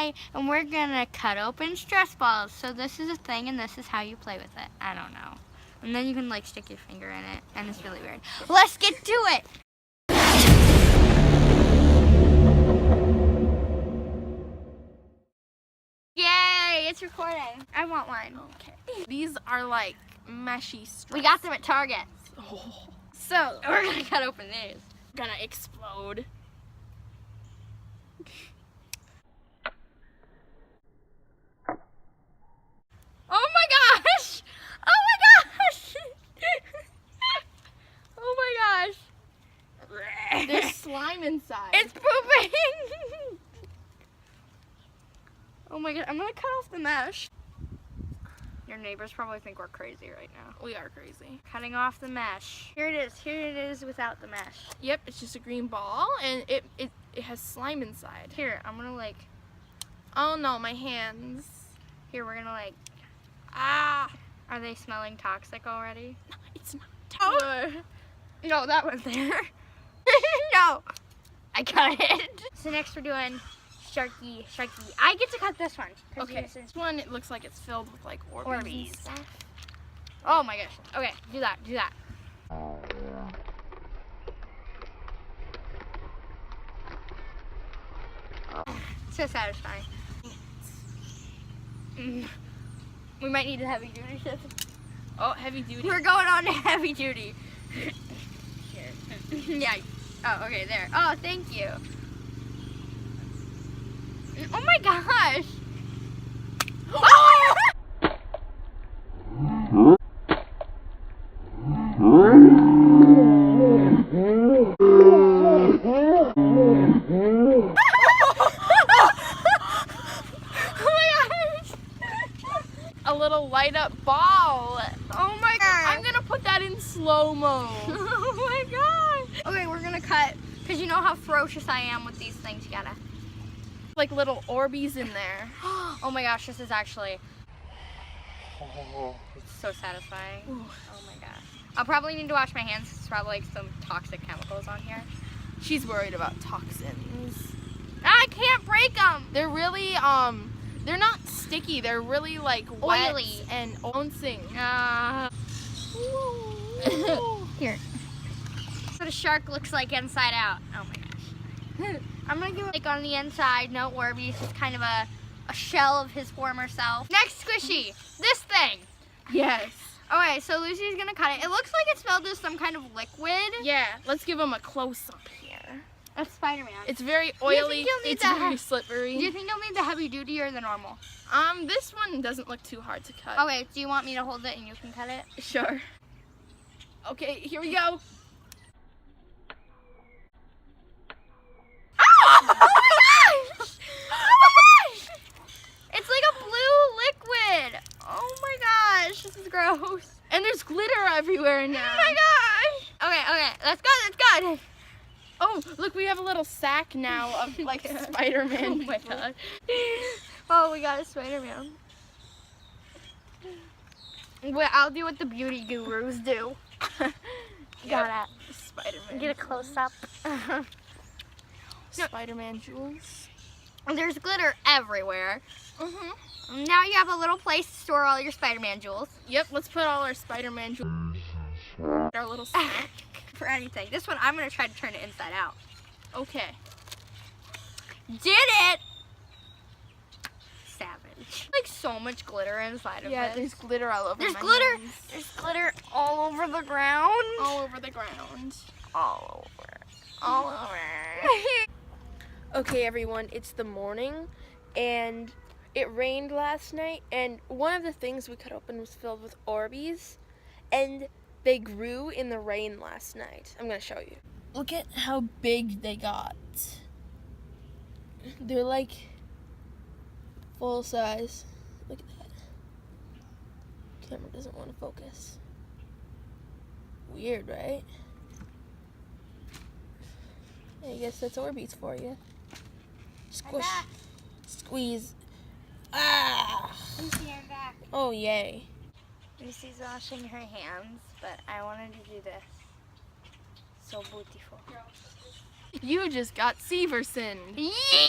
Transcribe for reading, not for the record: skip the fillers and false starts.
toy, and we're gonna cut open stress balls. So this is a thing, and this is how you play with it. I don't know. And then you can like stick your finger in it, and it's really weird. Let's get to it. Yay, it's recording. I want one. Okay. These are like meshy stress. We got them at Target. Oh. So we're gonna cut open these. Gonna explode. Oh my gosh! Oh my gosh! Oh my gosh! There's slime inside. It's pooping! Oh my god, I'm gonna cut off the mesh. Your neighbors probably think we're crazy right now. We are crazy. Cutting off the mesh. Here it is without the mesh. Yep, it's just a green ball and it has slime inside. Here, I'm gonna like, Oh no, my hands. here we're gonna like, Ah! are they smelling toxic already? It's not. Oh. No, that was there. No, I cut it. So next we're doing Sharky. I get to cut this one. Okay, this one, it looks like it's filled with like Orbeez. Orbeez. Oh my gosh. Okay, do that. So satisfying. We might need a heavy duty shift. Oh, heavy duty. We're going on to heavy duty. Here. Yeah. Oh, okay, there. Oh, thank you. Oh my gosh. Oh! A little light up ball. Oh my god. I'm gonna put that in slow-mo. Oh my god. Okay, we're gonna cut, because you know how ferocious I am with these things. You gotta. Like little Orbeez in there. Oh my gosh, this is actually so satisfying. Ooh. Oh my gosh. I'll probably need to wash my hands. It's probably like some toxic chemicals on here. She's worried about toxins. I can't break them. They're really, they're not sticky. They're really like wet Oily. and bouncing. Here. That's what a shark looks like inside out. Oh my gosh. I'm gonna give it like on the inside, no Orbeez, just kind of a shell of his former self. Next squishy, this thing. Yes. Okay, so Lucy's gonna cut it. It looks like it's filled with some kind of liquid. Yeah, let's give them a close-up here. That's Spider-Man. It's very oily. It's very slippery. Do you think you'll need the heavy duty or the normal? This one doesn't look too hard to cut. Okay, do you want me to hold it and you can cut it? Sure. Okay, here we go. Oh my gosh! Oh my gosh! It's like a blue liquid. Oh my gosh, this is gross. And there's glitter everywhere now. Oh my gosh! Okay, let's go. Oh, look, we have a little sack now of like Spider-Man. Oh my god. Oh, we got a Spider-Man. Well, I'll do what the beauty gurus do. Gotta Spider-Man. get a close-up. Spider-Man jewels. There's glitter everywhere. Mm-hmm. Now you have a little place to store all your Spider-Man jewels. Yep, let's put all our Spider-Man jewels in our little sack. For anything. This one, I'm going to try to turn it inside out. Okay. Did it! Savage. Like so much glitter inside of Yeah, it. there's glitter all over There's my glitter. hands. There's glitter all over the ground. All over the ground. All over. All over. Okay, everyone, it's the morning, and it rained last night, and one of the things we cut open was filled with Orbeez, and they grew in the rain last night. I'm going to show you. Look at how big they got. They're like full size. Look at that. Camera doesn't want to focus. Weird, right? I guess that's Orbeez for you. Squish. Squeeze. Ah! Lucy, I'm back. Oh, yay. Lucy's washing her hands, but I wanted to do this. So beautiful. You just got Severson. Yee!